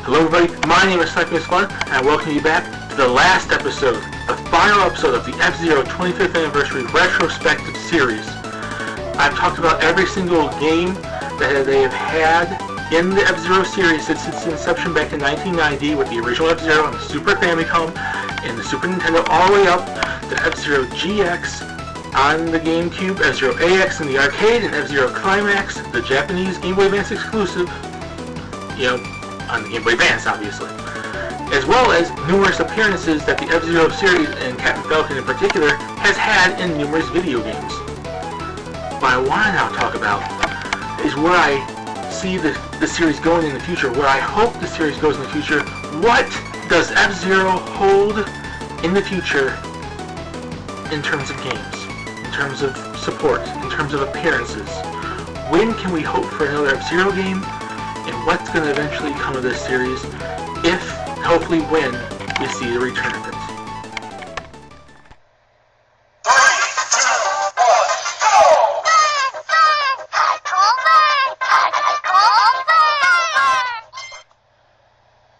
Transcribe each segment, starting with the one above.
Hello everybody, my name is Cyclist Fun, and I welcome you back to the last episode, the final episode of the F-Zero 25th Anniversary Retrospective series. I've talked about every single game that they have had in the F-Zero series since its inception back in 1990 with the original F-Zero on the Super Famicom and the Super Nintendo all the way up to F-Zero GX on the GameCube, F-Zero AX in the arcade, and F-Zero Climax, the Japanese Gameboy Advance exclusive, on the Gameboy Advance, obviously. As well as numerous appearances that the F-Zero series, and Captain Falcon in particular, has had in numerous video games. What I want to now talk about is where I see the series going in the future, where I hope the series goes in the future. What does F-Zero hold in the future in terms of games, in terms of support, in terms of appearances? When can we hope for another F-Zero game? And what's going to eventually come of this series, if, hopefully when, we see the return of it. 3, 2, 1,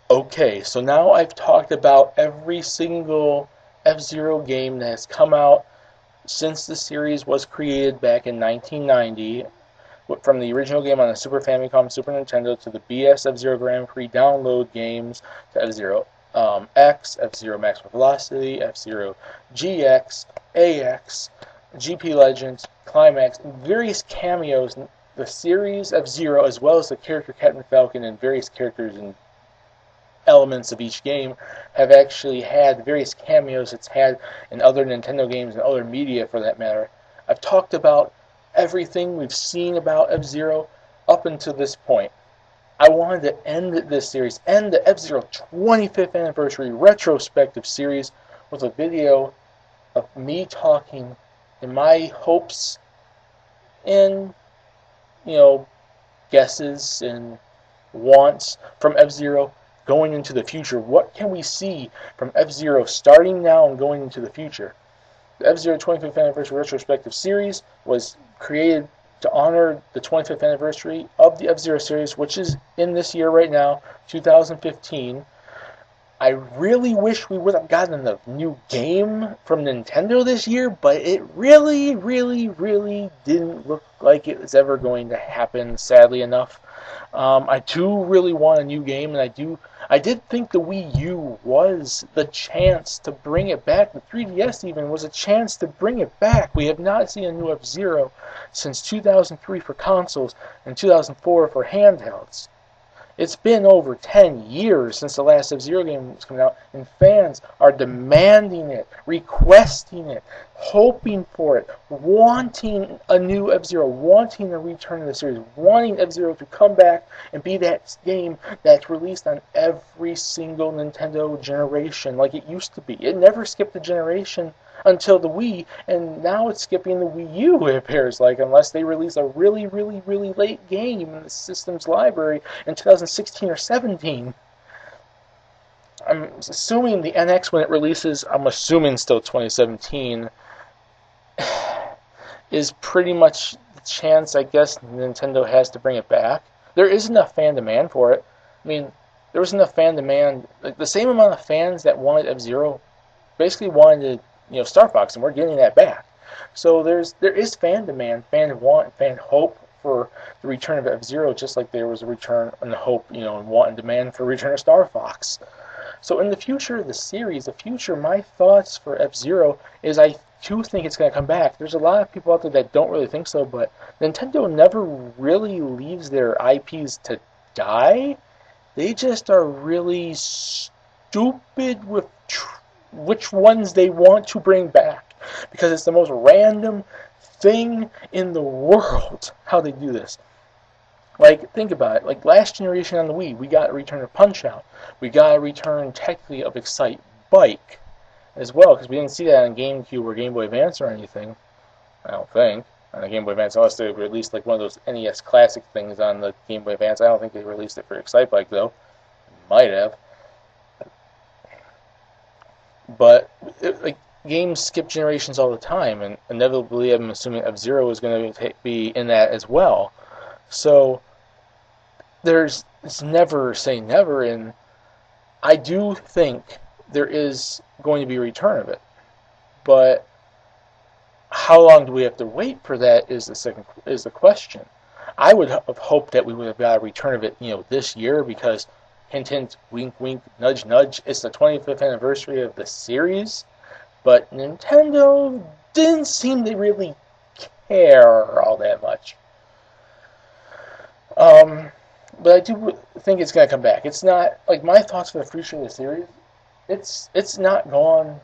go! Okay, so now I've talked about every single F-Zero game that has come out since the series was created back in 1990. From the original game on the Super Famicom, Super Nintendo, to the BS F-Zero Grand Prix download games, to F-Zero X, F-Zero Maximum Velocity, F-Zero GX, AX, GP Legends, Climax, various cameos. The series F-Zero, as well as the character Captain Falcon and various characters and elements of each game, have actually had various cameos it's had in other Nintendo games and other media for that matter. I've talked about everything we've seen about F-Zero up until this point. I wanted to end this series, end the F-Zero 25th Anniversary Retrospective series, with a video of me talking in my hopes and, guesses and wants from F-Zero going into the future. What can we see from F-Zero starting now and going into the future? The F-Zero 25th Anniversary Retrospective series was created to honor the 25th anniversary of the F-Zero series, which is in this year right now, 2015. I really wish we would have gotten a new game from Nintendo this year, but it really, really, really didn't look like it was ever going to happen, sadly enough. I do really want a new game, and I did think the Wii U was the chance to bring it back. The 3DS even was a chance to bring it back. We have not seen a new F-Zero since 2003 for consoles and 2004 for handhelds. It's been over 10 years since the last F-Zero game was coming out, and fans are demanding it, requesting it, hoping for it, wanting a new F-Zero, wanting a return of the series, wanting F-Zero to come back and be that game that's released on every single Nintendo generation like it used to be. It never skipped a generation until the Wii, and now it's skipping the Wii U, it appears like, unless they release a really, really, really late game in the system's library in 2016 or 17. I'm assuming the NX, when it releases, I'm assuming still 2017, is pretty much the chance, I guess, Nintendo has to bring it back. There is enough fan demand for it. I mean, there was enough fan demand, like the same amount of fans that wanted F-Zero basically wanted Star Fox, and we're getting that back. So there is fan demand, fan want, fan hope for the return of F-Zero, just like there was a return and hope, and want and demand for the return of Star Fox. So in the future of the series, my thoughts for F-Zero is I do think it's going to come back. There's a lot of people out there that don't really think so, but Nintendo never really leaves their IPs to die. They just are really stupid with which ones they want to bring back, because it's the most random thing in the world how they do this. Like, think about it. Like, last generation on the Wii, we got a return of Punch-Out. We got a return, technically, of Excite Bike as well, because we didn't see that on GameCube or Game Boy Advance or anything, I don't think. On the Game Boy Advance, unless they released like one of those NES Classic things on the Game Boy Advance. I don't think they released it for Excite Bike, though. Might have. But games skip generations all the time, and inevitably I'm assuming F-Zero is going to be in that as well. So it's never say never, and I do think there is going to be a return of it. But how long do we have to wait for that is the question. I would have hoped that we would have got a return of it, this year because hint hint, wink wink, nudge nudge. It's the 25th anniversary of the series, but Nintendo didn't seem to really care all that much. But I do think it's gonna come back. It's not like my thoughts for the future of the series. It's not gone,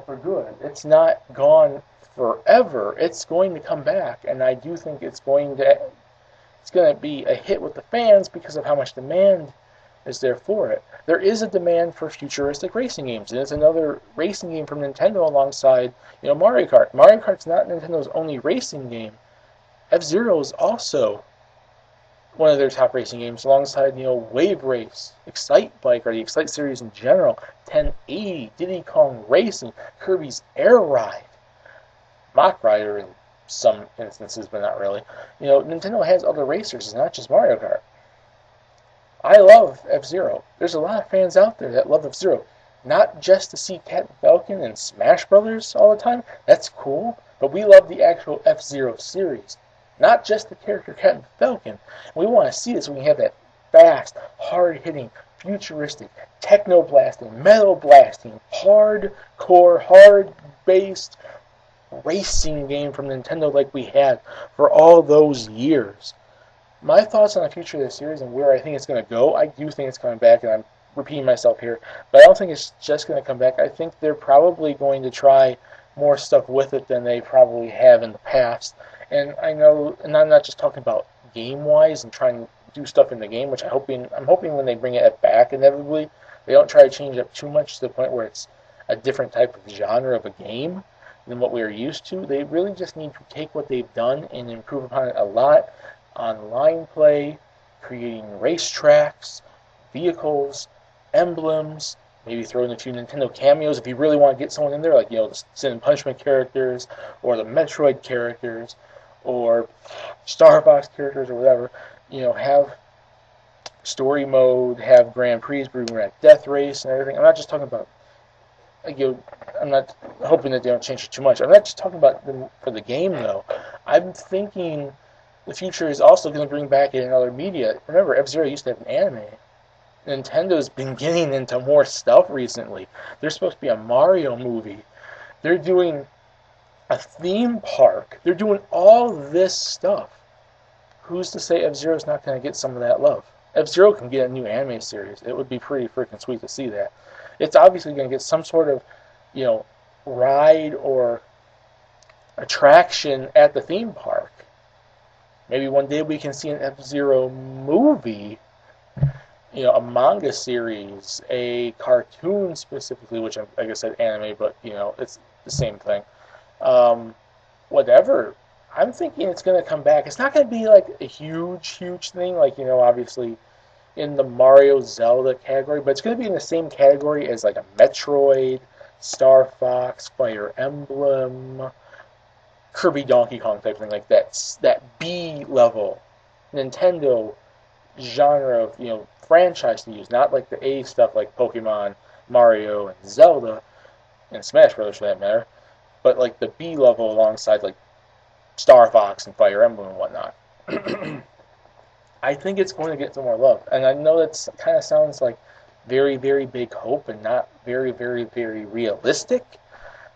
for good. It's not gone forever. It's going to come back, and I do think it's going to be a hit with the fans because of how much demand is there for it. There is a demand for futuristic racing games, and it's another racing game from Nintendo alongside, Mario Kart. Mario Kart's not Nintendo's only racing game. F-Zero is also one of their top racing games, alongside, Wave Race, Excite Bike, or the Excite series in general, 1080, Diddy Kong Racing, Kirby's Air Ride, Mach Rider in some instances, but not really. Nintendo has other racers, it's not just Mario Kart. I love F-Zero. There's a lot of fans out there that love F-Zero. Not just to see Cat and Falcon and Smash Brothers all the time, that's cool, but we love the actual F-Zero series. Not just the character Cat and Falcon. We want to see this when we have that fast, hard-hitting, futuristic, techno-blasting, metal-blasting, hardcore, hard-based racing game from Nintendo like we had for all those years. My thoughts on the future of the series and where I think it's going to go, I do think it's coming back, and I'm repeating myself here, but I don't think it's just going to come back. I think they're probably going to try more stuff with it than they probably have in the past. And I know, and I'm not just talking about game-wise and trying to do stuff in the game, which I'm hoping when they bring it back inevitably, they don't try to change it up too much to the point where it's a different type of genre of a game than what we are used to. They really just need to take what they've done and improve upon it a lot. Online play, creating racetracks, vehicles, emblems, maybe throw in a few Nintendo cameos if you really want to get someone in there, like, the Sin and Punishment characters, or the Metroid characters, or Star Fox characters, or whatever. Have story mode, have Grand Prix, have Death Race, and everything. I'm not just talking about, I'm not hoping that they don't change it too much. I'm not just talking about them for the game, though. I'm thinking the future is also going to bring back in another media. Remember, F-Zero used to have an anime. Nintendo's been getting into more stuff recently. There's supposed to be a Mario movie. They're doing a theme park. They're doing all this stuff. Who's to say F-Zero's not going to get some of that love? F-Zero can get a new anime series. It would be pretty freaking sweet to see that. It's obviously going to get some sort of, ride or attraction at the theme park. Maybe one day we can see an F-Zero movie, a manga series, a cartoon specifically, which like I said, anime, but, it's the same thing. Whatever. I'm thinking it's going to come back. It's not going to be like a huge thing, like, obviously in the Mario Zelda category, but it's going to be in the same category as like a Metroid, Star Fox, Fire Emblem, Kirby Donkey Kong type thing, like that B level Nintendo genre of franchise to use, not like the A stuff like Pokemon, Mario, and Zelda, and Smash Brothers for that matter, but like the B level alongside like Star Fox and Fire Emblem and whatnot. I think it's going to get some more love, and I know that kind of sounds like very, very big hope and not very, very, very realistic,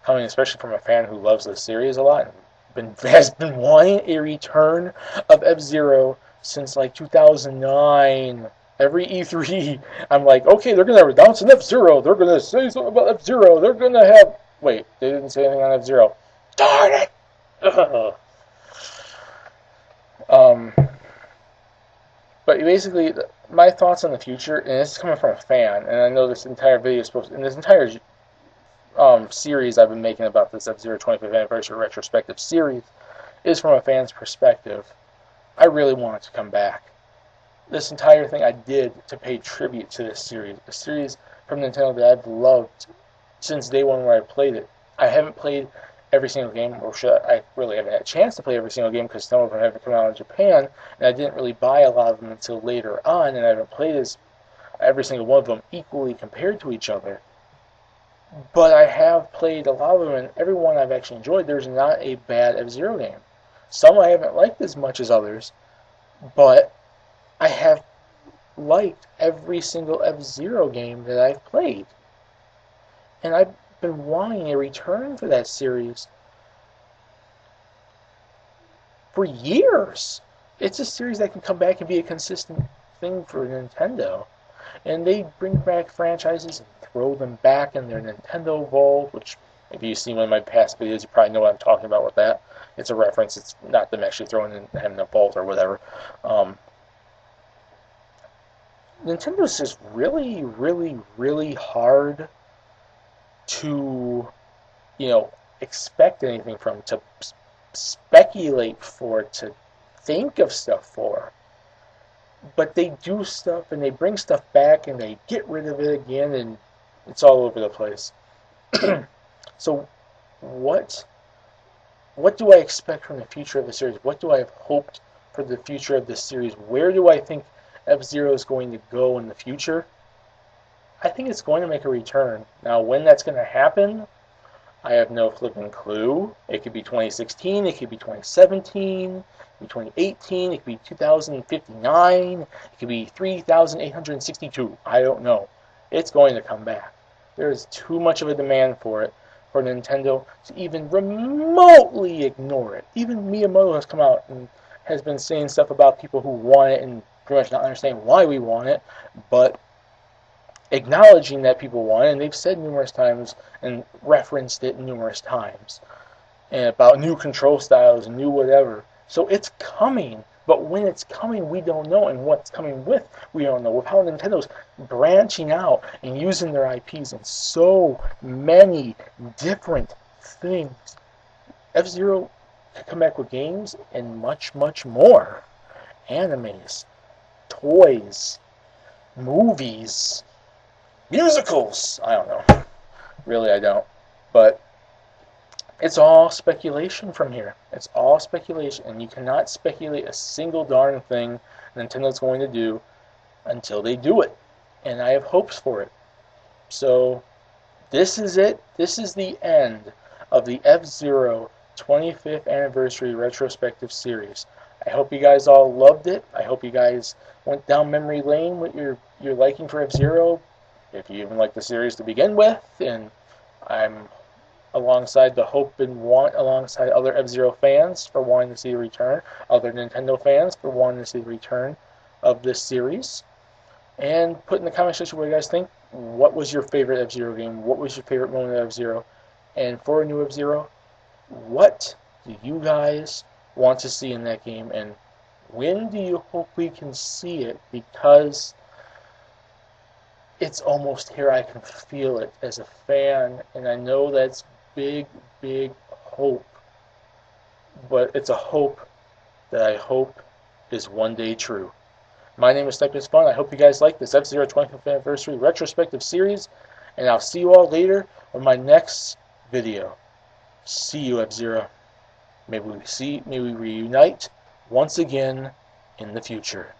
coming especially from a fan who loves this series a lot and has been wanting a return of F-Zero since like 2009. Every E3, I'm like, okay, they're going to announce an F-Zero. They're going to say something about F-Zero. They're going to have... Wait, they didn't say anything on F-Zero. Darn it! But basically, my thoughts on the future, and this is coming from a fan, and I know this entire video is supposed to... And this entire series I've been making about this F-Zero 25th Anniversary Retrospective series is from a fan's perspective. I really want it to come back. This entire thing I did to pay tribute to this series. A series from Nintendo that I've loved since day one where I played it. I haven't played every single game, or I really haven't had a chance to play every single game because some of them haven't come out in Japan, and I didn't really buy a lot of them until later on, and I haven't played every single one of them equally compared to each other. But I have played a lot of them, and every one I've actually enjoyed. There's not a bad F-Zero game. Some I haven't liked as much as others, but I have liked every single F-Zero game that I've played. And I've been wanting a return for that series for years. It's a series that can come back and be a consistent thing for Nintendo. And they bring back franchises and throw them back in their Nintendo vault, which if you've seen one of my past videos, you probably know what I'm talking about with that. It's a reference. It's not them actually throwing them in a vault or whatever. Nintendo's just really, really, really hard to, expect anything from, to speculate for, to think of stuff for. But they do stuff and they bring stuff back and they get rid of it again and it's all over the place. So what do I expect from the future of the series? What do I have hoped for the future of this series? Where do I think F-Zero is going to go in the future? I think it's going to make a return. Now, when that's going to happen, I have no flipping clue. It could be 2016, it could be 2017, it could be 2018, it could be 2059, it could be 3,862. I don't know. It's going to come back. There is too much of a demand for it for Nintendo to even remotely ignore it. Even Miyamoto has come out and has been saying stuff about people who want it and pretty much not understanding why we want it, but acknowledging that people want it, and they've said numerous times and referenced it numerous times and about new control styles and new whatever. So it's coming, but when it's coming, we don't know, and what's coming with, we don't know. With how Nintendo's branching out and using their IPs in so many different things, F-Zero can come back with games and much, much more. Animes, toys, movies, musicals. I don't know. Really, I don't. But it's all speculation from here. It's all speculation, and you cannot speculate a single darn thing Nintendo's going to do until they do it. And I have hopes for it. So, this is it. This is the end of the F-Zero 25th Anniversary Retrospective Series. I hope you guys all loved it. I hope you guys went down memory lane with your liking for F-Zero, if you even like the series to begin with, and I'm alongside the hope and want alongside other F-Zero fans for wanting to see a return, other Nintendo fans for wanting to see the return of this series. And put in the comment section what you guys think. What was your favorite F-Zero game? What was your favorite moment of F-Zero? And for a new F-Zero, what do you guys want to see in that game? And when do you hope we can see it? Because it's almost here. I can feel it as a fan, and I know that's big, big hope. But it's a hope that I hope is one day true. My name is Type Fun. I hope you guys like this F-Zero 25th Anniversary Retrospective Series, and I'll see you all later on my next video. See you, F-Zero. May we reunite once again in the future.